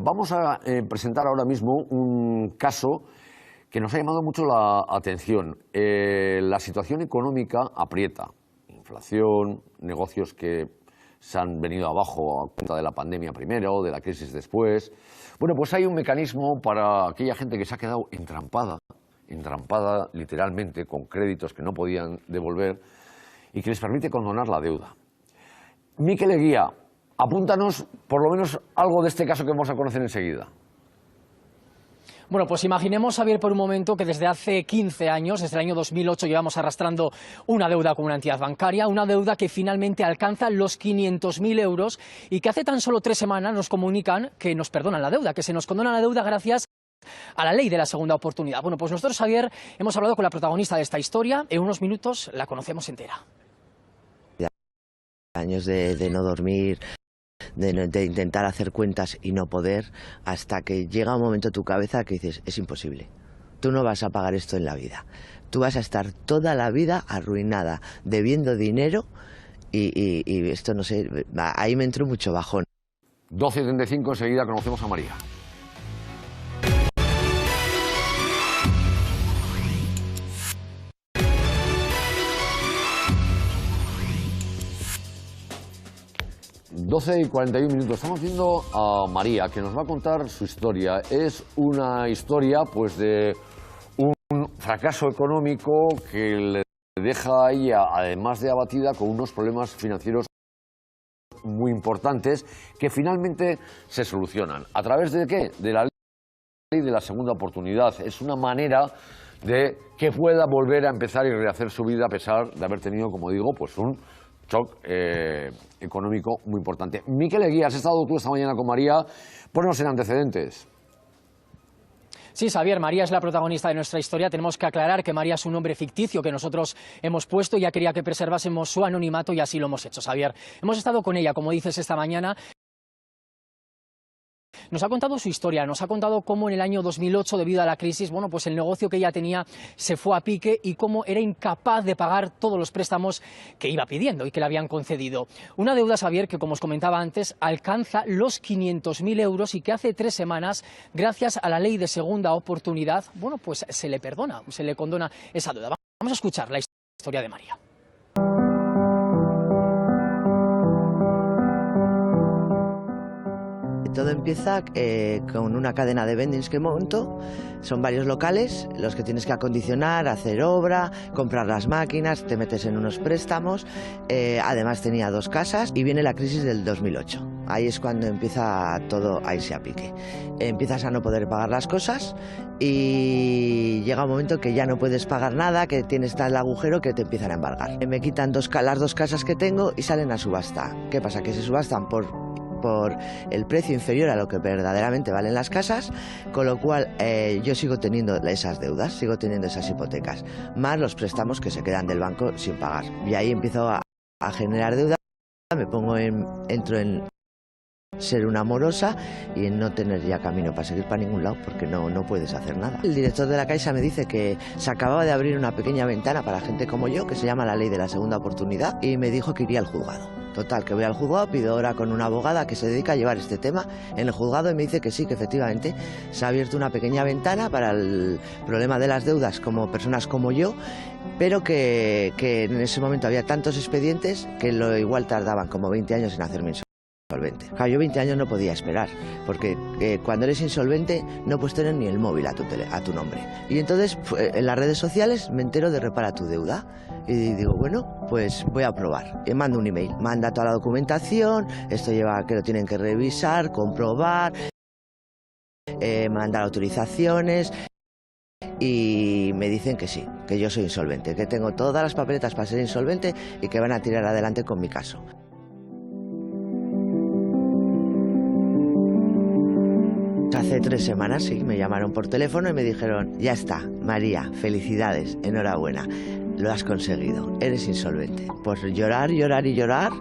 Vamos a presentar ahora mismo un caso que nos ha llamado mucho la atención. La situación económica aprieta. Inflación, negocios que se han venido abajo a cuenta de la pandemia primero, de la crisis después. Bueno, pues hay un mecanismo para aquella gente que se ha quedado entrampada literalmente con créditos que no podían devolver y que les permite condonar la deuda. Mikel Eguía, apúntanos por lo menos algo de este caso que vamos a conocer enseguida. Bueno, pues imaginemos, Javier, por un momento que desde hace 15 años, desde el año 2008, llevamos arrastrando una deuda con una entidad bancaria, una deuda que finalmente alcanza los 500.000 euros y que hace tan solo 3 semanas nos comunican que nos perdonan la deuda, que se nos condona la deuda gracias a la ley de la segunda oportunidad. Bueno, pues nosotros, Javier, hemos hablado con la protagonista de esta historia. En unos minutos la conocemos entera. Años de no dormir, de intentar hacer cuentas y no poder, hasta que llega un momento en tu cabeza que dices, es imposible. Tú no vas a pagar esto en la vida. Tú vas a estar toda la vida arruinada, debiendo dinero y esto no sé, ahí me entró mucho bajón. 12:35, enseguida conocemos a María. ...12:41. Estamos viendo a María, que nos va a contar su historia. Es una historia, pues, de un fracaso económico que le deja a ella, además de abatida, con unos problemas financieros muy importantes que finalmente se solucionan. ¿A través de qué? De la ley de la segunda oportunidad. Es una manera de que pueda volver a empezar y rehacer su vida a pesar de haber tenido, como digo, pues un shock económico muy importante. Mikel Eguía, has estado tú esta mañana con María. Ponnos en antecedentes. Sí, Javier, María es la protagonista de nuestra historia. Tenemos que aclarar que María es un nombre ficticio que nosotros hemos puesto. Ya quería que preservásemos su anonimato y así lo hemos hecho, Javier. Hemos estado con ella, como dices, esta mañana. Nos ha contado su historia, nos ha contado cómo en el año 2008, debido a la crisis, bueno, pues el negocio que ella tenía se fue a pique y cómo era incapaz de pagar todos los préstamos que iba pidiendo y que le habían concedido. Una deuda, Javier, que, como os comentaba antes, alcanza los 500.000 euros y que hace 3 semanas, gracias a la ley de segunda oportunidad, bueno, pues se le perdona, se le condona esa deuda. Vamos a escuchar la historia de María. Todo empieza con una cadena de vendings que monto. Son varios locales los que tienes que acondicionar, hacer obra, comprar las máquinas, te metes en unos préstamos. Además tenía 2 casas y viene la crisis del 2008. Ahí es cuando empieza todo a irse a pique. Empiezas a no poder pagar las cosas y llega un momento que ya no puedes pagar nada, que tienes tal agujero que te empiezan a embargar. Me quitan las 2 casas que tengo y salen a subasta. ¿Qué pasa? Que se subastan por el precio inferior a lo que verdaderamente valen las casas, con lo cual yo sigo teniendo esas deudas, sigo teniendo esas hipotecas, más los préstamos que se quedan del banco sin pagar. Y ahí empiezo a generar deuda, entro en ser una morosa y en no tener ya camino para seguir para ningún lado, porque no puedes hacer nada. El director de la Caixa me dice que se acababa de abrir una pequeña ventana para gente como yo, que se llama la ley de la segunda oportunidad, y me dijo que iría al juzgado. Total, que voy al juzgado, pido hora con una abogada que se dedica a llevar este tema en el juzgado y me dice que sí, que efectivamente se ha abierto una pequeña ventana para el problema de las deudas como personas como yo, pero que en ese momento había tantos expedientes que igual tardaban como 20 años en hacerme insolvente. Claro, yo 20 años no podía esperar, porque cuando eres insolvente no puedes tener ni el móvil a tu nombre. Y entonces en las redes sociales me entero de Repara tu deuda. Y digo, bueno, pues voy a probar. Y mando un email, manda toda la documentación, esto lleva que lo tienen que revisar, comprobar, mandar autorizaciones. Y me dicen que sí, que yo soy insolvente, que tengo todas las papeletas para ser insolvente y que van a tirar adelante con mi caso. Hace 3 semanas sí, me llamaron por teléfono y me dijeron, ya está, María, felicidades, enhorabuena, lo has conseguido, eres insolvente. Pues llorar, llorar y llorar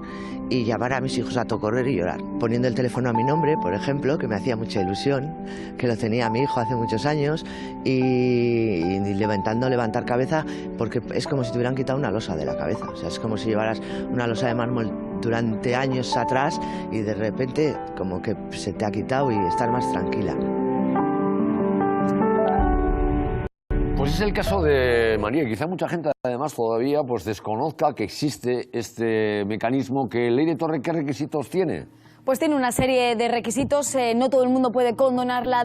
y llamar a mis hijos a todo correr y llorar. Poniendo el teléfono a mi nombre, por ejemplo, que me hacía mucha ilusión, que lo tenía mi hijo hace muchos años, y levantar cabeza, porque es como si te hubieran quitado una losa de la cabeza. O sea, es como si llevaras una losa de mármol durante años atrás y de repente como que se te ha quitado y estar más tranquila. Pues es el caso de María. Quizá mucha gente además todavía pues desconozca que existe este mecanismo. Que Ley de Torre, ¿qué requisitos tiene? Pues tiene una serie de requisitos. No todo el mundo puede condonar la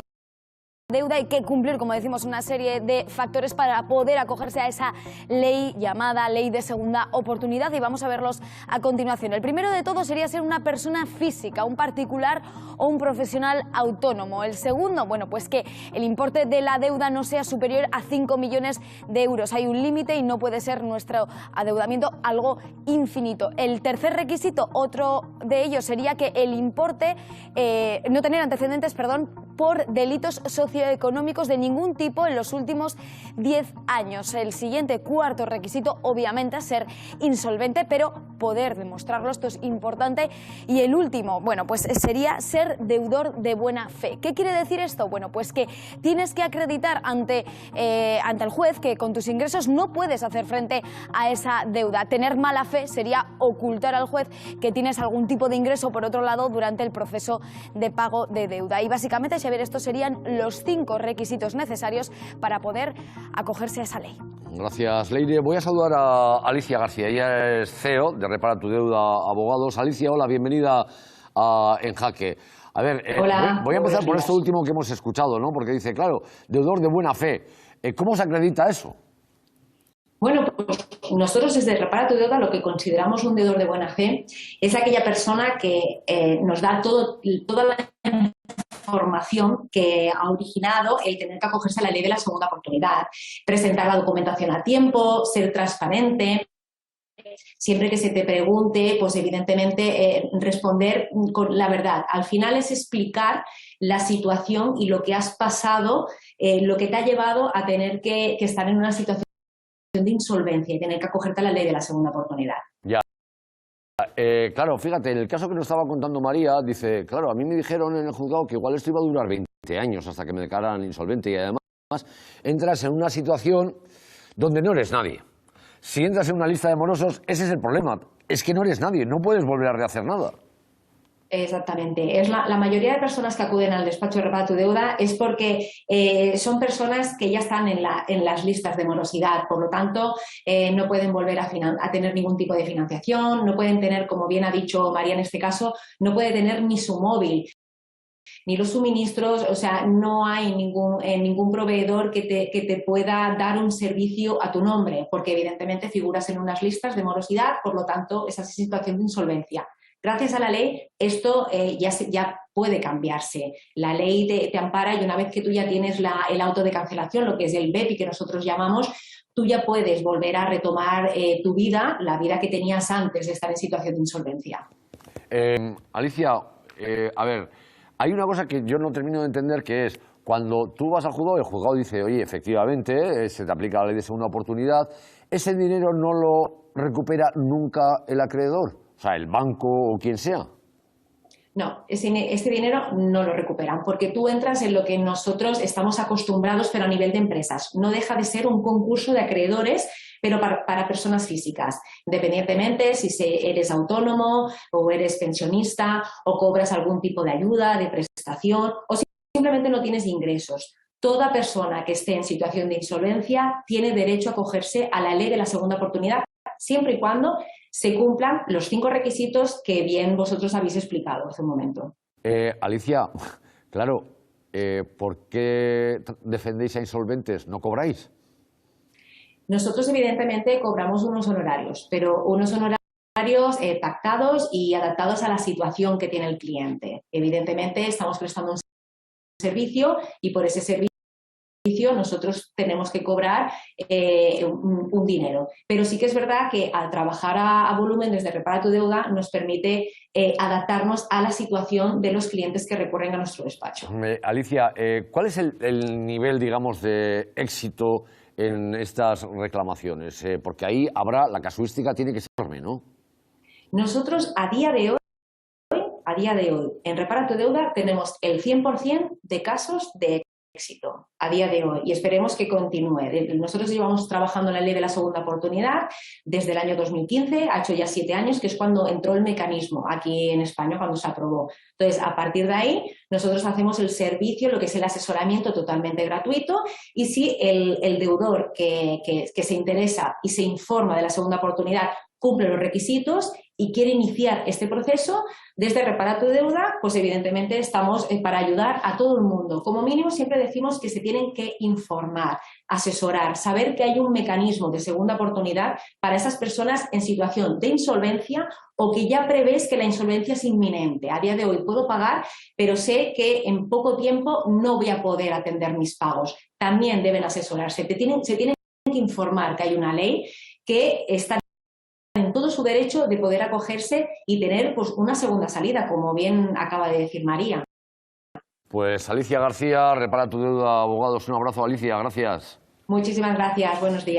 deuda, hay que cumplir, como decimos, una serie de factores para poder acogerse a esa ley llamada Ley de Segunda Oportunidad, y vamos a verlos a continuación. El primero de todos sería ser una persona física, un particular o un profesional autónomo. El segundo, bueno, pues que el importe de la deuda no sea superior a 5 millones de euros. Hay un límite y no puede ser nuestro adeudamiento algo infinito. El tercer requisito, otro de ellos, sería que el importe, no tener antecedentes, por delitos socioeconómicos de ningún tipo en los últimos 10 años. El siguiente, cuarto requisito, obviamente, ser insolvente, pero poder demostrarlo, esto es importante. Y el último, bueno, pues sería ser deudor de buena fe. ¿Qué quiere decir esto? Bueno, pues que tienes que acreditar ante el juez que con tus ingresos no puedes hacer frente a esa deuda. Tener mala fe sería ocultar al juez que tienes algún tipo de ingreso, por otro lado, durante el proceso de pago de deuda. Y básicamente, Xavier, estos serían los 5 requisitos necesarios para poder acogerse a esa ley. Gracias, Leire. Voy a saludar a Alicia García. Ella es CEO de Repara tu Deuda Abogados. Alicia, hola, bienvenida a En Jaque. A ver, hola, voy a empezar por esto último que hemos escuchado, ¿no? Porque dice, claro, deudor de buena fe. ¿Cómo se acredita eso? Bueno, pues nosotros desde Repara tu Deuda lo que consideramos un deudor de buena fe es aquella persona que nos da toda la información que ha originado el tener que acogerse a la ley de la segunda oportunidad, presentar la documentación a tiempo, ser transparente. Siempre que se te pregunte, pues evidentemente responder con la verdad. Al final es explicar la situación y lo que has pasado, lo que te ha llevado a tener que estar en una situación de insolvencia y tener que acogerte a la ley de la segunda oportunidad. Ya. Claro, fíjate, en el caso que nos estaba contando María, dice, claro, a mí me dijeron en el juzgado que igual esto iba a durar 20 años hasta que me declararan insolvente, y además entras en una situación donde no eres nadie. Si entras en una lista de morosos, ese es el problema, es que no eres nadie, no puedes volver a rehacer nada. Exactamente. Es la mayoría de personas que acuden al despacho de Repara tu Deuda es porque son personas que ya están en las listas de morosidad, por lo tanto no pueden volver a tener ningún tipo de financiación, no pueden tener, como bien ha dicho María en este caso, no puede tener ni su móvil, ni los suministros, o sea, no hay ningún proveedor que te pueda dar un servicio a tu nombre, porque evidentemente figuras en unas listas de morosidad, por lo tanto, esa es situación de insolvencia. Gracias a la ley, esto ya puede cambiarse. La ley te ampara y una vez que tú ya tienes el auto de cancelación, lo que es el BEPI que nosotros llamamos, tú ya puedes volver a retomar tu vida, la vida que tenías antes de estar en situación de insolvencia. Alicia, a ver, hay una cosa que yo no termino de entender, que es cuando tú vas al juzgado, el juzgado dice, oye, efectivamente, se te aplica la ley de segunda oportunidad, ese dinero no lo recupera nunca el acreedor, o sea, el banco o quien sea. No, este dinero no lo recuperan, porque tú entras en lo que nosotros estamos acostumbrados, pero a nivel de empresas. No deja de ser un concurso de acreedores, pero para personas físicas, independientemente si eres autónomo o eres pensionista o cobras algún tipo de ayuda, de prestación o simplemente no tienes ingresos. Toda persona que esté en situación de insolvencia tiene derecho a acogerse a la ley de la segunda oportunidad, siempre y cuando se cumplan los 5 requisitos que bien vosotros habéis explicado hace un momento. Alicia, claro, ¿por qué defendéis a insolventes? ¿No cobráis? Nosotros evidentemente cobramos unos honorarios, pero unos honorarios pactados y adaptados a la situación que tiene el cliente. Evidentemente estamos prestando un servicio y por ese servicio nosotros tenemos que cobrar un dinero. Pero sí que es verdad que al trabajar a volumen desde Repara tu Deuda nos permite adaptarnos a la situación de los clientes que recurren a nuestro despacho. Alicia, ¿cuál es el nivel, digamos, de éxito en estas reclamaciones? Porque ahí la casuística tiene que ser enorme, ¿no? Nosotros a día de hoy, en Repara tu Deuda tenemos el 100% de casos de éxito a día de hoy y esperemos que continúe. Nosotros llevamos trabajando en la ley de la segunda oportunidad desde el año 2015, ha hecho ya 7 años, que es cuando entró el mecanismo aquí en España, cuando se aprobó. Entonces, a partir de ahí, nosotros hacemos el servicio, lo que es el asesoramiento totalmente gratuito, y si el deudor que se interesa y se informa de la segunda oportunidad cumple los requisitos y quiere iniciar este proceso, desde Repara tu Deuda, pues evidentemente estamos para ayudar a todo el mundo. Como mínimo siempre decimos que se tienen que informar, asesorar, saber que hay un mecanismo de segunda oportunidad para esas personas en situación de insolvencia o que ya prevés que la insolvencia es inminente. A día de hoy puedo pagar, pero sé que en poco tiempo no voy a poder atender mis pagos. También deben asesorarse. Se tienen que informar que hay una ley que está en todo su derecho de poder acogerse y tener pues, una segunda salida, como bien acaba de decir María. Pues Alicia García, Repara tu Deuda Abogados. Un abrazo, Alicia, gracias. Muchísimas gracias, buenos días.